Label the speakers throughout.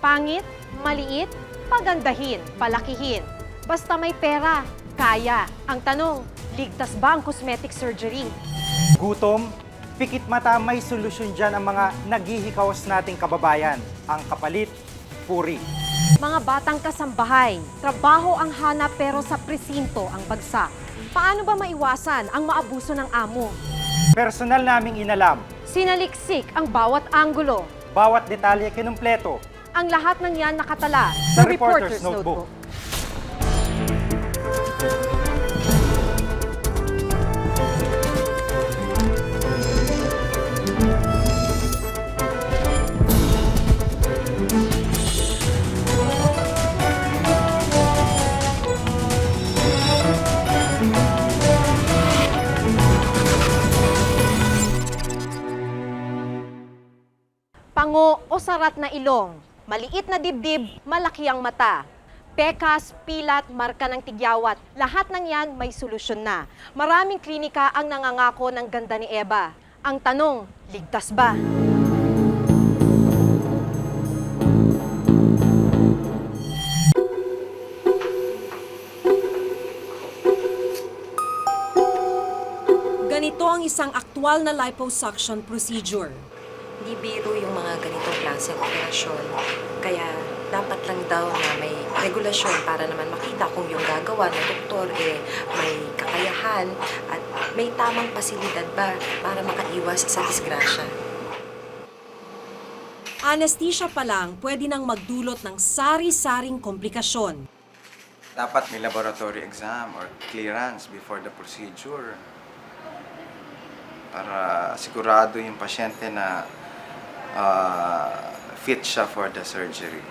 Speaker 1: Pangit, maliit, pagandahin, palakihin. Basta may pera, kaya. Ang tanong, ligtas ba ang cosmetic surgery?
Speaker 2: Gutom, pikit mata, may solusyon dyan ang mga naghihikawas nating kababayan. Ang kapalit, puri.
Speaker 1: Mga batang kasambahay, trabaho ang hanap pero sa presinto ang bagsak. Paano ba maiwasan ang maabuso ng amo?
Speaker 2: Personal naming inalam,
Speaker 1: Sinaliksik ang bawat anggulo.
Speaker 2: bawat detalye kinumpleto.
Speaker 1: Ang lahat ng yan nakatala
Speaker 2: Sa Reporter's Notebook.
Speaker 1: Pango o sarat na ilong, maliit na dibdib, malaki ang mata. Pekas, pilat, marka ng tigyawat, lahat ng yan may solusyon na. Maraming klinika ang nangangako ng ganda ni Eva. Ang tanong, ligtas ba? Ganito ang isang aktwal na liposuction procedure.
Speaker 3: Hindi biro yung mga ganitong klase ng operasyon. Kaya dapat lang daw na may regulasyon para naman makita kung yung gagawa ng doktor may kakayahan at may tamang pasilidad ba para makaiwas sa disgrasya.
Speaker 1: Anesthesia pa lang pwede nang magdulot ng sari-saring komplikasyon.
Speaker 4: Dapat may laboratory exam or clearance before the procedure para sigurado yung pasyente na fit siya for the surgery.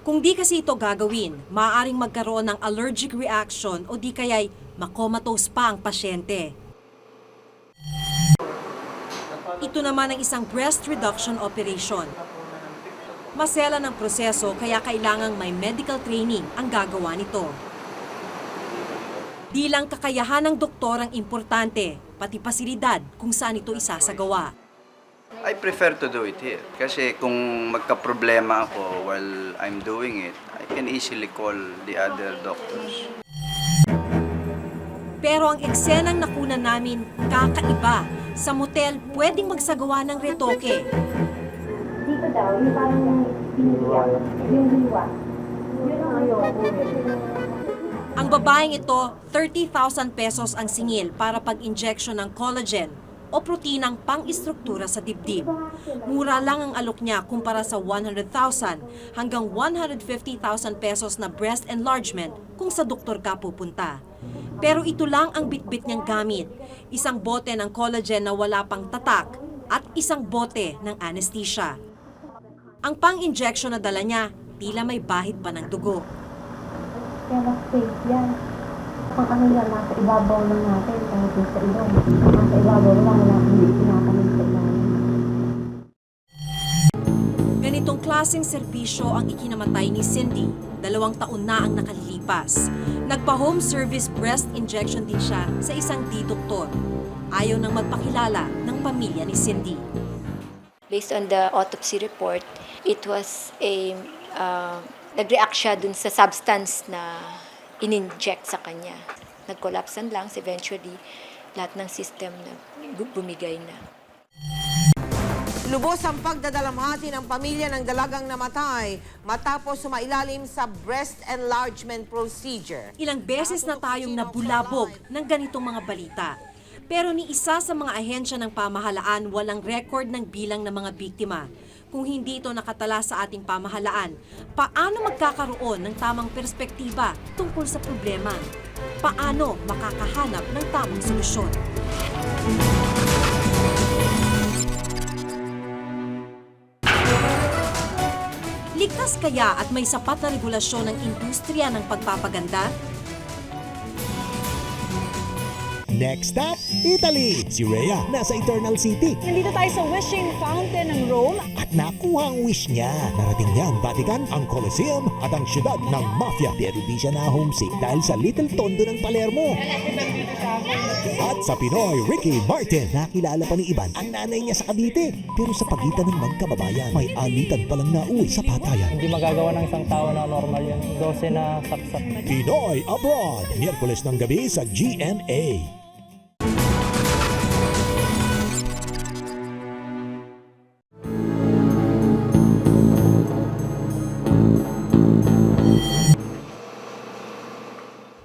Speaker 1: Kung di kasi ito gagawin, maaaring magkaroon ng allergic reaction o di kaya'y makomatose pa ang pasyente. Ito naman ang isang breast reduction operation. Masela ng proseso kaya kailangang may medical training ang gagawa nito. Di lang kakayahan ng doktor ang importante, pati pasilidad kung saan ito isasagawa.
Speaker 4: I prefer to do it here kasi kung magka-problema ako while I'm doing it, I can easily call the other doctors.
Speaker 1: Pero ang eksenang nakunan namin kakaiba. Sa motel, pwedeng magsagawa ng retoke.
Speaker 5: Dito daw, yung parang piniyak, yung hiwa. Yun ang ayoko.
Speaker 1: Ang babaeng ito, 30,000 pesos ang singil para pag-injection ng collagen o proteinang pang-istruktura sa dibdib. Mura lang ang alok niya kumpara sa 100,000 hanggang 150,000 pesos na breast enlargement kung sa doktor ka pupunta. Pero ito lang ang bitbit niyang gamit. Isang bote ng collagen na wala pang tatak at isang bote ng anesthesia. Ang pang-injection na dala niya, tila may bahid pa ng dugo.
Speaker 5: Kaya mas safe yan. Kung ano yan, nasa ibabaw lang natin, kahit yung sa ilong. Nasa ibabaw lang, wala hindi tinatanim sa ilalim.
Speaker 1: Ganitong klaseng serbisyo ang ikinamatay ni Cindy. 2 taon na ang nakalilipas. Nagpa-home service breast injection din siya sa isang di-doktor. Ayaw nang magpakilala ng pamilya ni Cindy.
Speaker 6: Based on the autopsy report, it was nag-react siya dun sa substance na in-inject sa kanya. Nag-collapse ang lungs, eventually, lahat ng system na bumigay na.
Speaker 7: Lubos ang pagdadalamhati ng pamilya ng dalagang namatay matapos sumailalim sa breast enlargement procedure.
Speaker 1: Ilang beses na tayong nabulabog ng ganitong mga balita. Pero ni isa sa mga ahensya ng pamahalaan walang record ng bilang ng mga biktima. Kung hindi ito nakatala sa ating pamahalaan, paano magkakaroon ng tamang perspektiba tungkol sa problema? Paano makakahanap ng tamang solusyon? Ligtas kaya at may sapat na regulasyon ng industriya ng pagpapaganda?
Speaker 8: Next stop, Italy. Si Rhea nasa Eternal City
Speaker 9: Nandito tayo sa Wishing Fountain ng Rome.
Speaker 8: at nakuha ang wish niya. Narating niya ang Vatican, ang Colosseum at ang siyudad ng Mafia. Pero di siya na homesick dahil sa Little Tondo ng Palermo. At sa Pinoy, Ricky Martin. Nakilala pa ni Ivan ang nanay niya sa Cavite. Pero sa pagitan ng magkababayan, may alitan palang nauwi sa patayan.
Speaker 10: Hindi magagawa ng isang tao na normal yun. 12 na saksak.
Speaker 8: Pinoy Abroad, Miyerkules ng gabi sa GMA.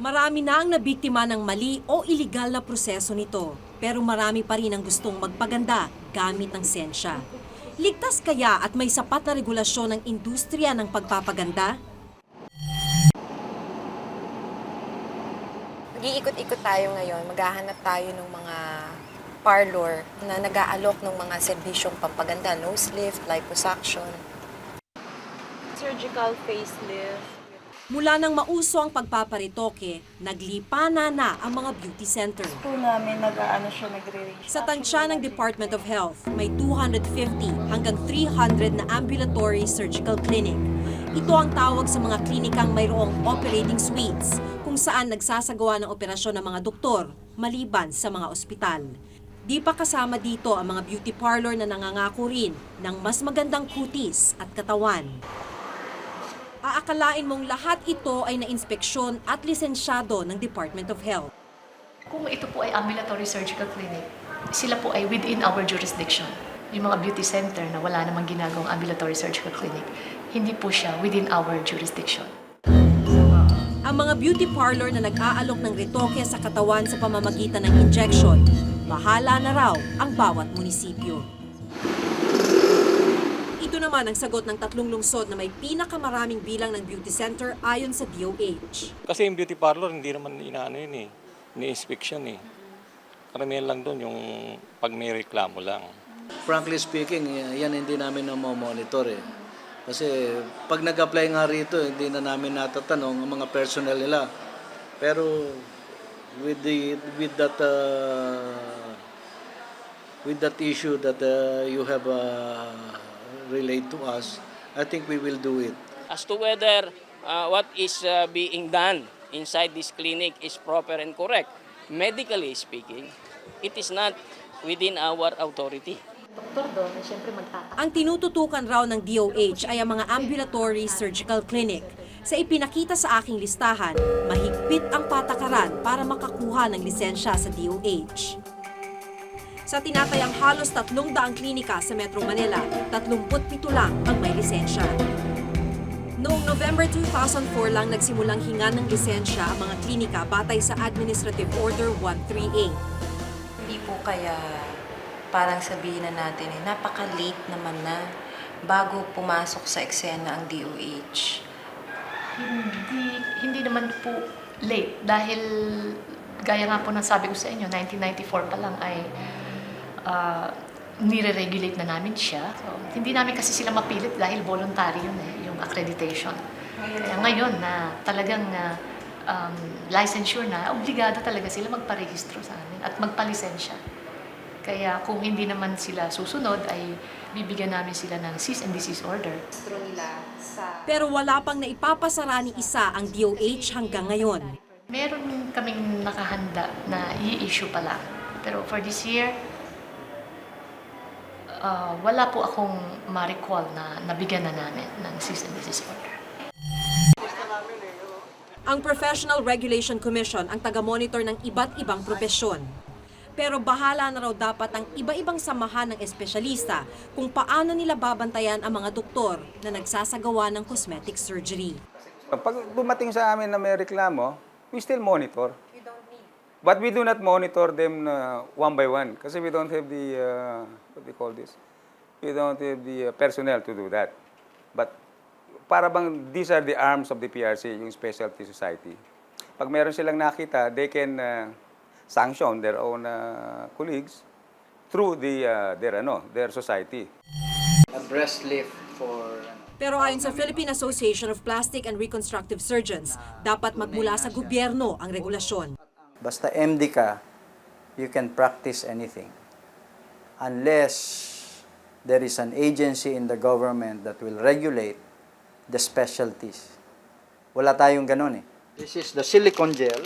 Speaker 1: Marami na ang nabiktima ng mali o iligal na proseso nito, pero marami pa rin ang gustong magpaganda gamit ang siyensya. Ligtas kaya at may sapat na regulasyon ng industriya ng pagpapaganda?
Speaker 3: Mag-iikot-ikot tayo ngayon, maghahanap tayo ng mga parlor na nag-aalok ng mga serbisyong pampaganda, nose lift, liposuction.
Speaker 9: Surgical facelift.
Speaker 1: Mula nang mauso ang pagpaparitoke, naglipana na ang mga beauty center.
Speaker 9: Po namin nagre-range.
Speaker 1: Sa tansya ng Department of Health, may 250 hanggang 300 na ambulatory surgical clinic. Ito ang tawag sa mga klinikang mayroong operating suites, kung saan nagsasagawa ng operasyon ng mga doktor, maliban sa mga ospital. Di pa kasama dito ang mga beauty parlor na nangangako rin ng mas magandang kutis at katawan. Aakalain mong lahat ito ay na-inspeksyon at lisensyado ng Department of Health.
Speaker 11: Kung ito po ay ambulatory surgical clinic, sila po ay within our jurisdiction. Yung mga beauty center na wala namang ginagawang ambulatory surgical clinic, hindi po siya within our jurisdiction.
Speaker 1: Ang mga beauty parlor na nag-aalok ng retoke sa katawan sa pamamagitan ng injection, bahala na raw ang bawat munisipyo. Ito naman ang sagot ng 3 lungsod na may pinakamaraming bilang ng beauty center ayon sa DOH.
Speaker 10: Kasi yung beauty parlor, hindi naman inaano yun eh. Ni-inspection eh. Karamihan lang doon yung pag may reklamo lang.
Speaker 12: Frankly speaking, yan hindi namin na-monitor eh. Kasi pag nag-apply nga rito, hindi na namin natatanong ang mga personnel nila. Pero with that issue that you have relayed to us, I think we will do it.
Speaker 13: As to whether what is being done inside this clinic is proper and correct, medically speaking, it is not within our authority.
Speaker 11: Doktor doon, siyempre magtataka.
Speaker 1: Ang tinututukan raw ng DOH ay ang mga ambulatory surgical clinic. Sa ipinakita sa aking listahan, mahigpit ang patakaran para makakuha ng lisensya sa DOH. Sa tinatayang halos 300 klinika sa Metro Manila, 37 lang ang may lisensya. Noong November 2004 lang nagsimulang hinga ng lisensya ang mga klinika batay sa Administrative Order 138.
Speaker 3: Hindi po kaya parang sabihin na natin napaka-late naman na bago pumasok sa eksena ang DOH.
Speaker 11: Hindi naman po late dahil gaya nga po ng sabi ko sa inyo, 1994 pa lang ay nire-regulate na namin siya. So, hindi namin kasi sila mapilit dahil voluntary yun yung accreditation. Kaya ngayon na talagang licensure na, obligado talaga sila magparehistro sa amin at magpalisensya. Kaya kung hindi naman sila susunod, ay bibigyan namin sila ng cease and desist order.
Speaker 1: Pero wala pang naipapasara ni isa ang DOH hanggang ngayon.
Speaker 11: Meron kaming nakahanda na i-issue pa lang. Pero for this year, wala po akong ma-recall na nabigyan na namin ng cease and desist order.
Speaker 1: Ang Professional Regulation Commission ang taga-monitor ng iba't ibang propesyon. Pero bahala na raw dapat ang iba-ibang samahan ng espesyalista kung paano nila babantayan ang mga doktor na nagsasagawa ng cosmetic surgery.
Speaker 14: Pag dumating sa amin na may reklamo, we still monitor. But we do not monitor them one by one kasi we don't have the, what do you call this? We don't have the personnel to do that. But para bang these are the arms of the PRC, yung Specialty Society. Pag meron silang nakita, they can sanction their own colleagues through their society.
Speaker 4: A breast lift for...
Speaker 1: Pero ayon sa Philippine Association of Plastic and Reconstructive Surgeons, dapat magmula sa gobyerno ang regulasyon.
Speaker 4: Basta MD ka, you can practice anything unless there is an agency in the government that will regulate the specialties. Wala tayong ganun eh. This is the silicone gel.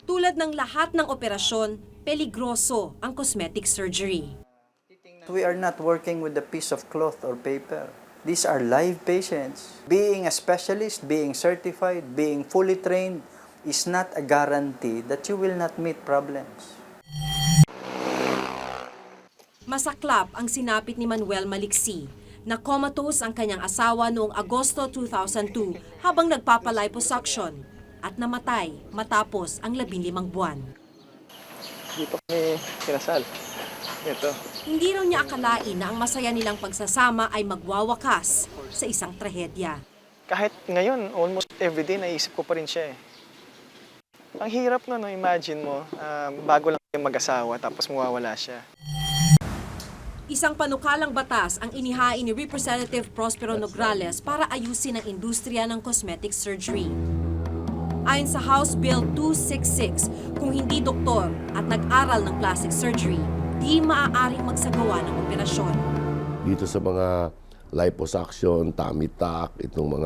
Speaker 1: Tulad ng lahat ng operasyon, peligroso ang cosmetic surgery.
Speaker 4: We are not working with a piece of cloth or paper. These are live patients. Being a specialist, being certified, being fully trained is not a guarantee that you will not meet problems.
Speaker 1: Masaklap ang sinapit ni Manuel Maliksi na comatose ang kanyang asawa noong Agosto 2002 habang nagpapaliposuction at namatay matapos ang 15 buwan.
Speaker 10: Dito kami kinasal. Ito.
Speaker 1: Hindi raw niya akalain na ang masaya nilang pagsasama ay magwawakas sa isang trahedya.
Speaker 15: Kahit ngayon, almost everyday, naisip ko pa rin siya eh. Ang hirap no, imagine mo, bago lang yung mag-asawa tapos mawawala siya.
Speaker 1: Isang panukalang batas ang inihain ni Representative Prospero Nograles para ayusin ang industriya ng cosmetic surgery. Ayon sa House Bill 266, kung hindi doktor at nag-aral ng plastic surgery, di maaaring magsagawa ng operasyon.
Speaker 16: Dito sa mga liposuction, tummy tuck, itong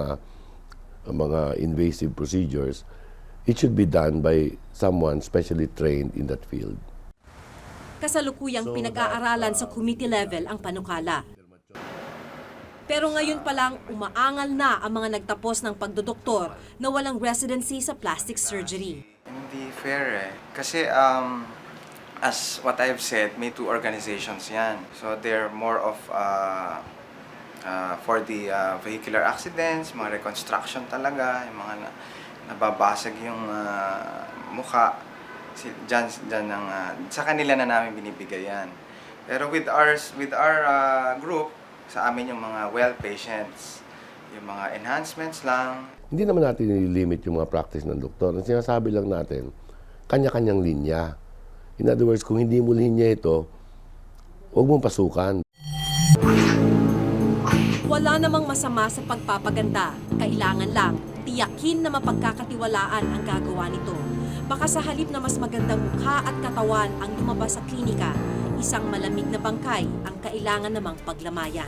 Speaker 16: mga invasive procedures, it should be done by someone specially trained in that field.
Speaker 1: Kasalukuyang pinag-aaralan sa committee level ang panukala. Pero ngayon pa lang, umaangal na ang mga nagtapos ng pagdodoktor na walang residency sa plastic surgery.
Speaker 17: Hindi fair eh. Kasi as what I've said, may two organizations yan. So they're more of for the vehicular accidents, mga reconstruction talaga, yung mga nababasag yung mukha. Sa kanila na namin binibigay yan. Pero with our group, sa amin yung mga well patients, yung mga enhancements lang.
Speaker 16: Hindi naman natin nililimit yung mga practice ng doktor. Ang sinasabi lang natin, kanya-kanyang linya. In other words, kung hindi mo linya ito, huwag mong pasukan.
Speaker 1: Wala namang masama sa pagpapaganda. Kailangan lang tiyakin na mapagkakatiwalaan ang gagawa nito. Baka sa halip na mas magandang mukha at katawan ang lumabas sa klinika, isang malamig na bangkay ang kailangan namang paglamayan.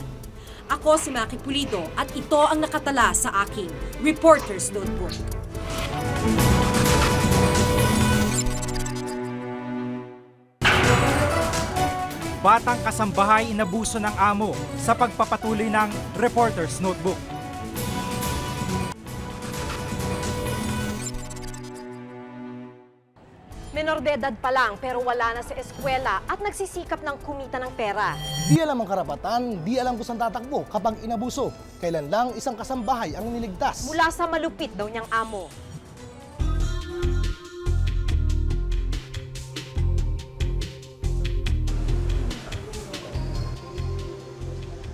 Speaker 1: Ako si Maki Pulido at ito ang nakatala sa aking Reporter's Notebook.
Speaker 2: Batang kasambahay inabuso ng amo sa pagpapatuloy ng Reporter's Notebook.
Speaker 1: Menor de edad pa lang pero wala na sa eskwela at nagsisikap ng kumita ng pera.
Speaker 18: Di alam ang karapatan, di alam kung saan tatakbo kapag inabuso. Kailan lang isang kasambahay ang niligtas.
Speaker 1: Mula sa malupit daw niyang amo.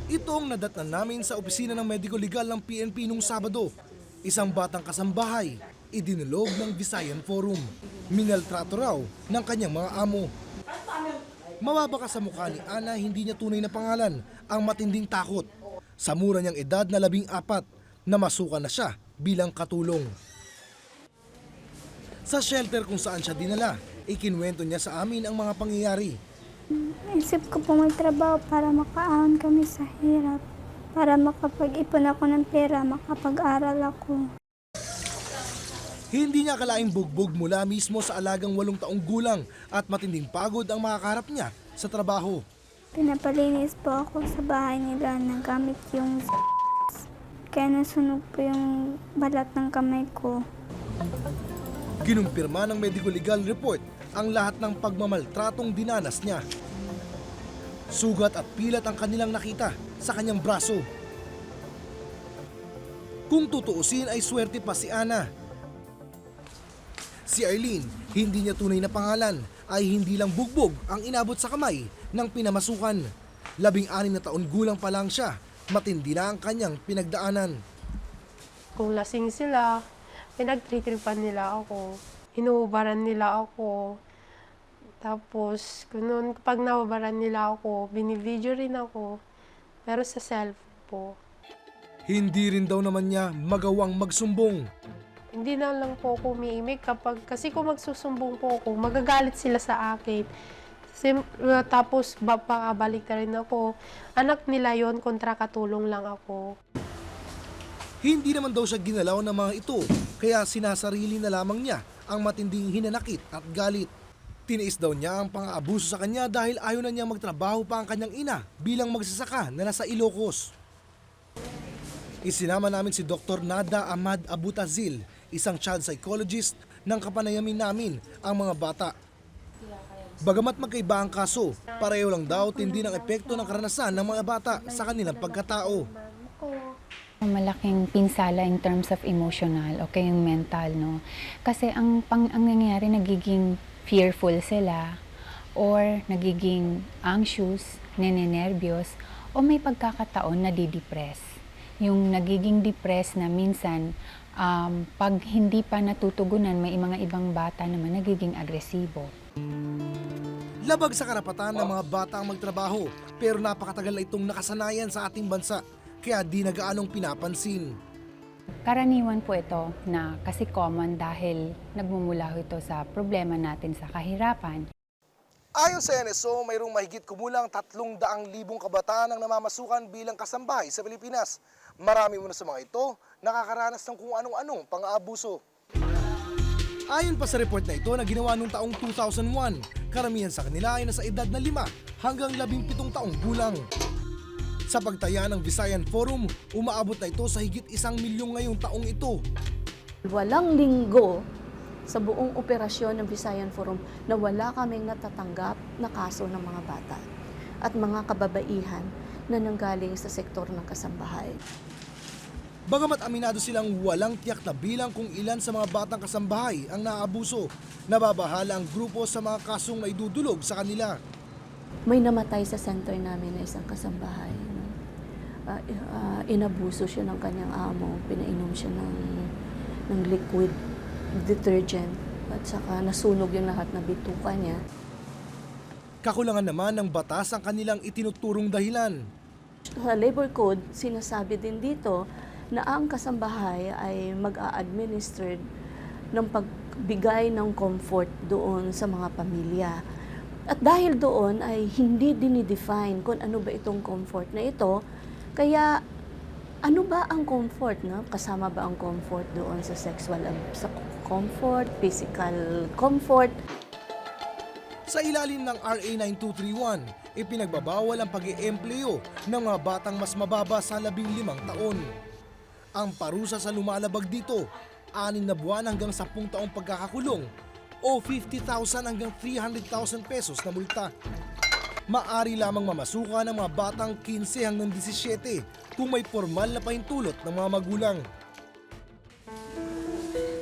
Speaker 18: Ito ang nadatnan namin sa opisina ng Medico Legal ng PNP nung Sabado. Isang batang kasambahay, idinulog ng Visayan Forum. Minaltrato raw ng kanyang mga amo. Mababa sa mukha ni Ana, hindi niya tunay na pangalan, ang matinding takot. Sa mura niyang edad na 14, namasukan na siya bilang katulong. Sa shelter kung saan siya dinala, ikinwento niya sa amin ang mga pangyayari.
Speaker 5: Isip ko po magtrabaho para makaahon kami sa hirap. Para makapag-ipon ako ng pera, makapag-aral ako.
Speaker 18: Hindi niya akalaing bugbog mula mismo sa alagang 8 taong gulang at matinding pagod ang makakarap niya sa trabaho.
Speaker 5: Pinapalinis po ako sa bahay nila na gamit yung kaya nasunog po yung balat ng kamay ko.
Speaker 18: Kinumpirma ng medical legal report ang lahat ng pagmamaltratong dinanas niya. Sugat at pilat ang kanilang nakita sa kanyang braso. Kung tutuusin ay swerte pa si Ana. Si Arlene, hindi niya tunay na pangalan, ay hindi lang bugbog ang inabot sa kamay ng pinamasukan. 16 na taon gulang pa lang siya, matindi na ang kanyang pinagdaanan.
Speaker 19: Kung lasing sila, pinagtritripan nila ako, inuubaran nila ako. Tapos, kapag naubaran nila ako, binivideo rin ako, pero sa cellphone po.
Speaker 18: Hindi rin daw naman niya magawang magsumbong.
Speaker 19: Hindi na lang po ako umiimik kasi kung magsusumbong po ako, magagalit sila sa akin. Tapos babalik na rin ako. Anak nila yon, kontra katulong lang ako.
Speaker 18: Hindi naman daw siya ginalaw ng mga ito, kaya sinasarili na lamang niya ang matinding hinanakit at galit. Tiniis daw niya ang pang-aabuso sa kanya dahil ayaw na niya magtrabaho pa ang kanyang ina bilang magsasaka na nasa Ilocos. Isinama namin si Dr. Nada Ahmad Abutazil, isang child psychologist ng kapanayamin namin ang mga bata. Bagamat magkaiba ang kaso, pareho lang daw tindi ng epekto ng karanasan ng mga bata sa kanilang pagkatao.
Speaker 20: Malaking pinsala in terms of emotional o yung mental, no? Kasi ang nangyayari, nagiging fearful sila or nagiging anxious, nenenervyos o may pagkakataon na didepress. Yung nagiging depressed na minsan, pag hindi pa natutugunan, may mga ibang bata naman nagiging agresibo.
Speaker 18: Labag sa karapatan ng mga bata ang magtrabaho, pero napakatagal na itong nakasanayan sa ating bansa, kaya di na gaanong pinapansin.
Speaker 20: Karaniwan po ito na kasi common dahil nagmumula ito sa problema natin sa kahirapan.
Speaker 18: Ayon sa NSO, mayroong mahigit kumulang 300,000 kabataan ang namamasukan bilang kasambahay sa Pilipinas. Marami muna sa mga ito nakakaranas ng kung anong-anong pang-aabuso. Ayon pa sa report na ito na ginawa noong taong 2001, karamihan sa kanila ay nasa edad na 5 hanggang 17 taong gulang. Sa pagtaya ng Visayan Forum, umaabot na ito sa higit 1 milyon ngayong taong ito.
Speaker 5: Walang linggo sa buong operasyon ng Visayan Forum na wala kaming natatanggap na kaso ng mga bata at mga kababaihan na nanggaling sa sektor ng kasambahay.
Speaker 18: Bagamat aminado silang walang tiyak na bilang kung ilan sa mga batang kasambahay ang naaabuso, nababahala ang grupo sa mga kasong naidudulog sa kanila.
Speaker 5: May namatay sa center namin na isang kasambahay. Inabuso siya ng kanyang amo, pinainom siya ng liquid detergent at saka nasunog yung lahat ng bituka niya.
Speaker 18: Kakulangan naman ng batas ang kanilang itinuturong dahilan.
Speaker 5: Sa Labor Code, sinasabi din dito na ang kasambahay ay mag-a-administer ng pagbigay ng comfort doon sa mga pamilya. At dahil doon ay hindi dinidefine kung ano ba itong comfort na ito, kaya ano ba ang comfort? No? Kasama ba ang comfort doon sa sexual sa comfort, physical comfort?
Speaker 18: Sa ilalim ng RA 9231, ipinagbabawal ang pag-iempleyo ng mga batang mas mababa sa 15 taon. Ang parusa sa lumalabag dito, 6 na buwan hanggang 10 taong pagkakakulong o 50,000 hanggang 300,000 pesos na multa. Maari lamang mamasukan ng mga batang 15 hanggang 17 kung may formal na pahintulot ng mga magulang.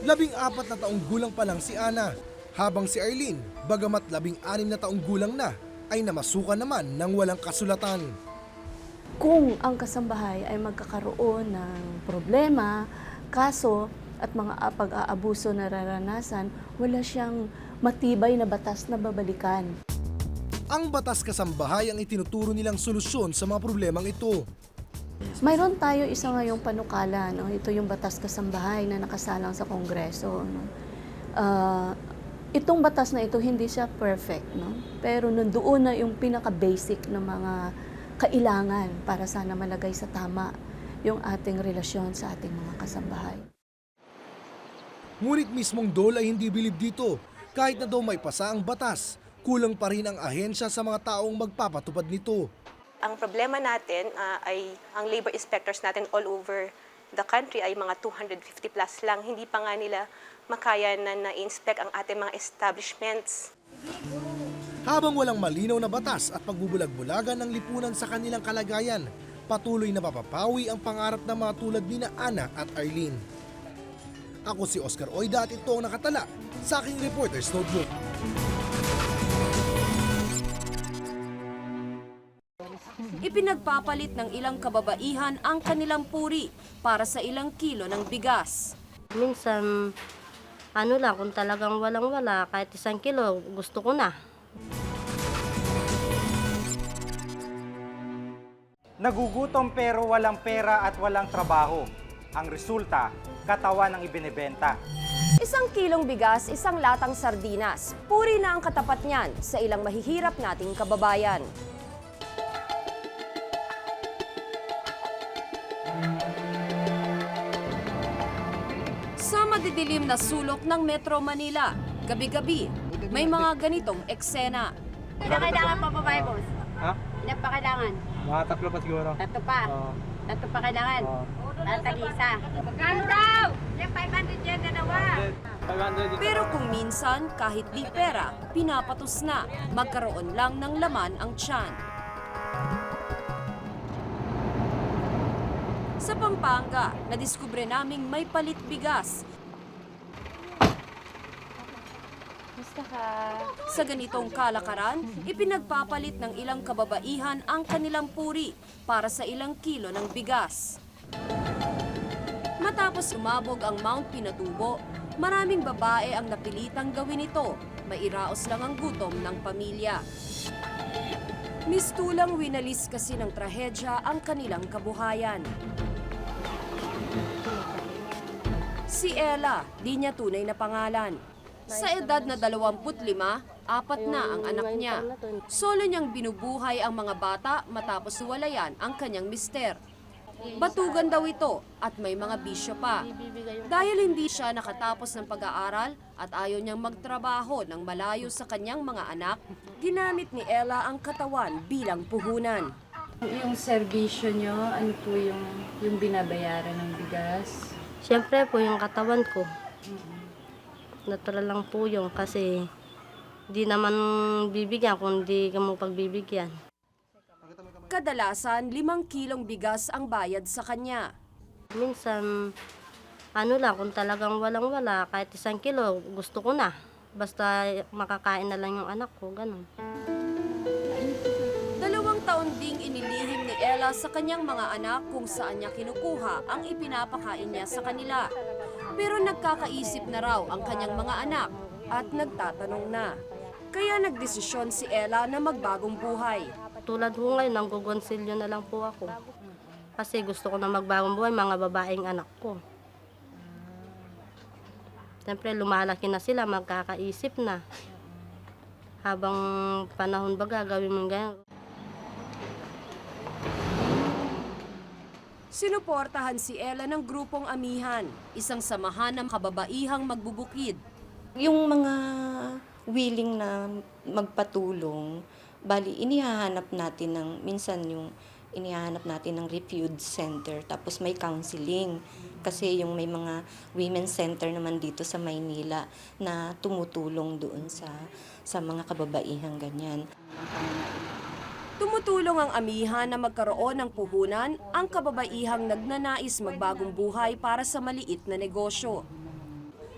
Speaker 18: 14 na taong gulang pa lang si Ana, habang si Arlene, bagamat 16 na taong gulang na, ay namasukan naman ng walang kasulatan.
Speaker 5: Kung ang kasambahay ay magkakaroon ng problema, kaso at mga pag-aabuso na nararanasan, wala siyang matibay na batas na babalikan.
Speaker 18: Ang batas kasambahay ang itinuturo nilang solusyon sa mga problemang ito.
Speaker 5: Mayroon tayo isa ngayong panukala, no? Ito yung batas kasambahay na nakasalang sa Kongreso. No? Itong batas na ito, hindi siya perfect, no? Pero nandoon na yung pinaka-basic na mga kailangan para sana malagay sa tama yung ating relasyon sa ating mga kasambahay.
Speaker 18: Ngunit mismong DOL ay hindi bilib dito. Kahit na daw may pasa ang batas, kulang pa rin ang ahensya sa mga taong magpapatupad nito.
Speaker 21: Ang problema natin ay ang labor inspectors natin all over the country ay mga 250 plus lang. Hindi pa nga nila makaya na na-inspect ang ating mga establishments.
Speaker 18: Habang walang malinaw na batas at pagbubulag-bulagan ng lipunan sa kanilang kalagayan, patuloy na mapapawi ang pangarap ng mga tulad ni Ana at Arlene. Ako si Oscar Oida at ito ang nakatala sa aking Reporter's Notebook.
Speaker 1: Ipinagpapalit ng ilang kababaihan ang kanilang puri para sa ilang kilo ng bigas.
Speaker 22: Minsan, kung talagang walang-wala, kahit 1 kilo, gusto ko na.
Speaker 2: Nagugutom pero walang pera at walang trabaho. Ang resulta, katawan ang ibinebenta.
Speaker 6: 1 kilong bigas, 1 latang sardinas. Puri na ang katapat niyan sa ilang mahihirap nating kababayan. Sa madidilim na sulok ng Metro Manila, gabi-gabi, may mga ganitong eksena.
Speaker 7: Ilan kailangan pa babae, boss?
Speaker 14: Ha?
Speaker 7: Ilan pa kailangan?
Speaker 14: Mga 3 pa siguro.
Speaker 7: 3 pa. 3 pa kailangan. Tag-isa. Magkano daw? Yung 500 yan na nawa.
Speaker 6: Pero kung minsan, kahit di pera, pinapatos na, magkaroon lang ng laman ang tiyan. Sa Pampanga, nadiskubre naming may palit bigas.
Speaker 7: Gusto ka?
Speaker 6: Sa ganitong kalakaran, ipinagpapalit ng ilang kababaihan ang kanilang puri para sa ilang kilo ng bigas. Matapos umabog ang Mount Pinatubo, maraming babae ang napilitang gawin ito. Mairaos lang ang gutom ng pamilya. Mistulang winalis kasi ng trahedya ang kanilang kabuhayan. Si Ella, di niya tunay na pangalan. Sa edad na 25, 4 na ang anak niya. Solo niyang binubuhay ang mga bata matapos walayan ang kanyang mister. Batugan daw ito at may mga bisyo pa. Dahil hindi siya nakatapos ng pag-aaral at ayaw niyang magtrabaho ng malayo sa kanyang mga anak, ginamit ni Ella ang katawan bilang puhunan.
Speaker 23: Yung serbisyo nyo, ano po yung binabayaran ng bigas?
Speaker 22: Siyempre po yung katawan ko. Natural lang po yung kasi di naman bibigyan kung di ka mo pagbibigyan.
Speaker 6: Kadalasan, 5 kilong bigas ang bayad sa kanya.
Speaker 22: Minsan, ano lang, kung talagang walang-wala, kahit 1 kilo, gusto ko na. Basta makakain na lang yung anak ko, ganun.
Speaker 6: 2 taon ding inilihim ni Ella sa kanyang mga anak kung saan niya kinukuha ang ipinapakain niya sa kanila. Pero nagkakaisip na raw ang kanyang mga anak at nagtatanong na. Kaya nagdesisyon si Ella na magbagong buhay.
Speaker 22: Tulad ko ngayon, nanggugonsilyo na lang po ako. Kasi gusto ko na magbagong buhay, mga babaeng anak ko. Siyempre, lumalaki na sila, magkakaisip na. Habang panahon ba gagawin mo ganyan?
Speaker 6: Sinuportahan si Ella ng grupong Amihan, isang samahan ng kababaihang magbubukid.
Speaker 24: Yung mga willing na magpatulong, bali inihahanap natin ng refuge center, tapos may counseling. Kasi yung may mga women's center naman dito sa Maynila na tumutulong doon sa mga kababaihang ganyan.
Speaker 6: Tumutulong ang Amihan na magkaroon ng puhunan ang kababaihang nagnanais magbagong buhay para sa maliit na negosyo.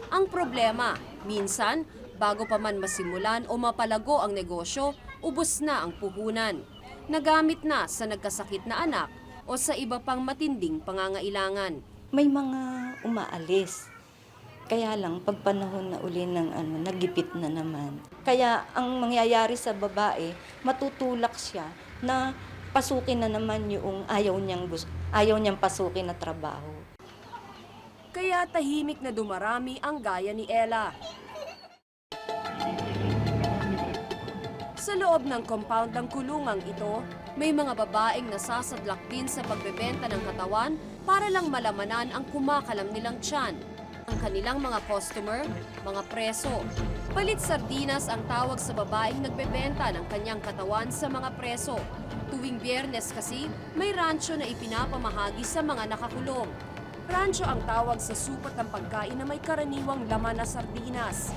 Speaker 6: Ang problema, minsan, bago pa man masimulan o mapalago ang negosyo, ubos na ang puhunan. Nagamit na sa nagkasakit na anak o sa iba pang matinding pangangailangan.
Speaker 24: May mga umaalis. Kaya lang, pag panahon na uli ng nagipit na naman. Kaya ang mangyayari sa babae, matutulak siya na pasukin na naman yung ayaw niyang pasukin na trabaho.
Speaker 6: Kaya tahimik na dumarami ang gaya ni Ella. Sa loob ng compound ng kulungang ito, may mga babaeng nasasadlak din sa pagbebenta ng katawan para lang malamanan ang kumakalam nilang tiyan. Ang kanilang mga customer, mga preso. Palit sardinas ang tawag sa babaeng nagbebenta ng kanyang katawan sa mga preso. Tuwing Biyernes kasi, may rancho na ipinapamahagi sa mga nakakulong. Rancho ang tawag sa supat ng pagkain na may karaniwang laman na sardinas.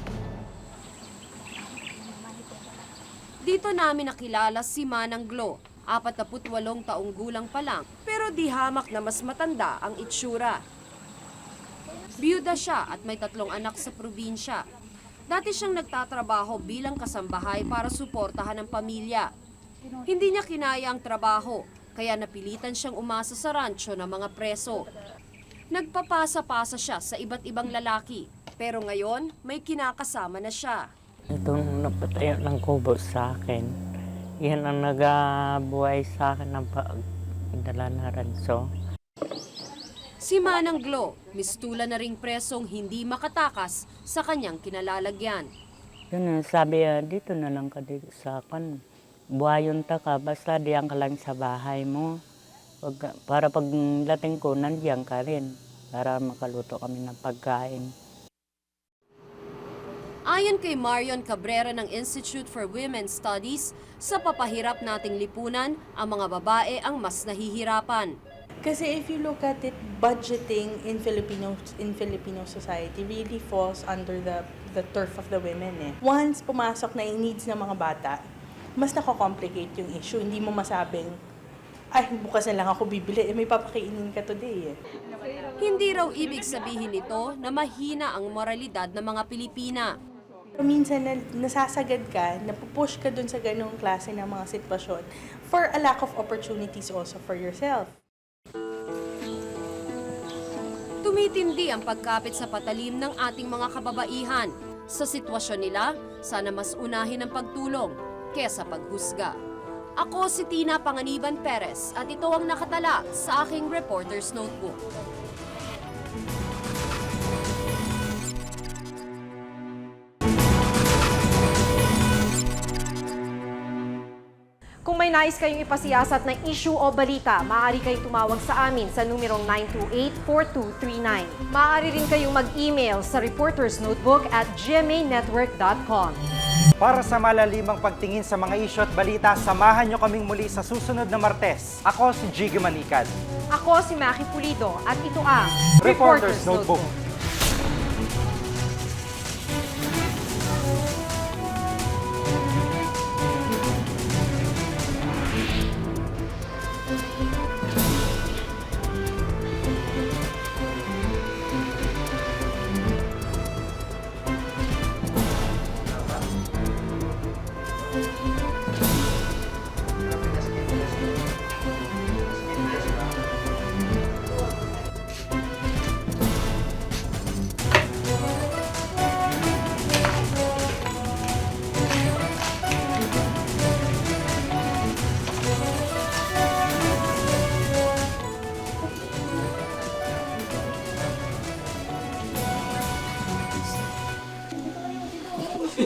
Speaker 6: Dito namin nakilala si Manang Glo, 48 taong gulang pa lang, pero di hamak na mas matanda ang itsura. Biyuda siya at may 3 anak sa probinsya. Dati siyang nagtatrabaho bilang kasambahay para suportahan ang pamilya. Hindi niya kinaya ang trabaho, kaya napilitan siyang umasa sa rancho ng mga preso. Nagpapasa-pasa siya sa iba't ibang lalaki, pero ngayon may kinakasama na siya.
Speaker 25: Itong napatayo ng kubo sa akin, yan ang nagabuhay sa akin ng pagdala na ranso.
Speaker 6: Si Manang Glo, mistula na ring presong hindi makatakas sa kanyang kinalalagyan.
Speaker 25: Yun, sabi dito na lang ka dito sa akin. Buhayon ta ka, basta diyan ka lang sa bahay mo. Para pag dating ko, nandiyan ka rin. Para makaluto kami ng pagkain.
Speaker 6: Ayon kay Marion Cabrera ng Institute for Women's Studies, sa papahirap nating lipunan, ang mga babae ang mas nahihirapan.
Speaker 3: Kasi if you look at it, budgeting in Filipino society really falls under the turf of the women. Once pumasok na yung needs ng mga bata, mas nako-complicate yung issue. Hindi mo masabing, ay, bukas na lang ako bibili, may papakainin ka today.
Speaker 6: Hindi raw ibig sabihin nito na mahina ang moralidad ng mga Pilipina.
Speaker 3: Minsan nasasagad ka, napupush ka dun sa ganung klase ng mga sitwasyon for a lack of opportunities also for yourself.
Speaker 6: Tumitindi ang pagkapit sa patalim ng ating mga kababaihan. Sa sitwasyon nila, sana mas unahin ang pagtulong kesa paghusga. Ako si Tina Panganiban Perez at ito ang nakatala sa aking Reporter's Notebook.
Speaker 1: Kung may nais kayong ipasiyasat na issue o balita, maaari kayong tumawag sa amin sa numerong 928-4239. Maaari rin kayong mag-email sa reportersnotebook@gmanetwork.com.
Speaker 2: Para sa malalimang pagtingin sa mga issue at balita, samahan nyo kaming muli sa susunod na Martes. Ako si Jiggy Manikad.
Speaker 1: Ako si Maki Pulido at ito ang
Speaker 2: Reporter's Notebook.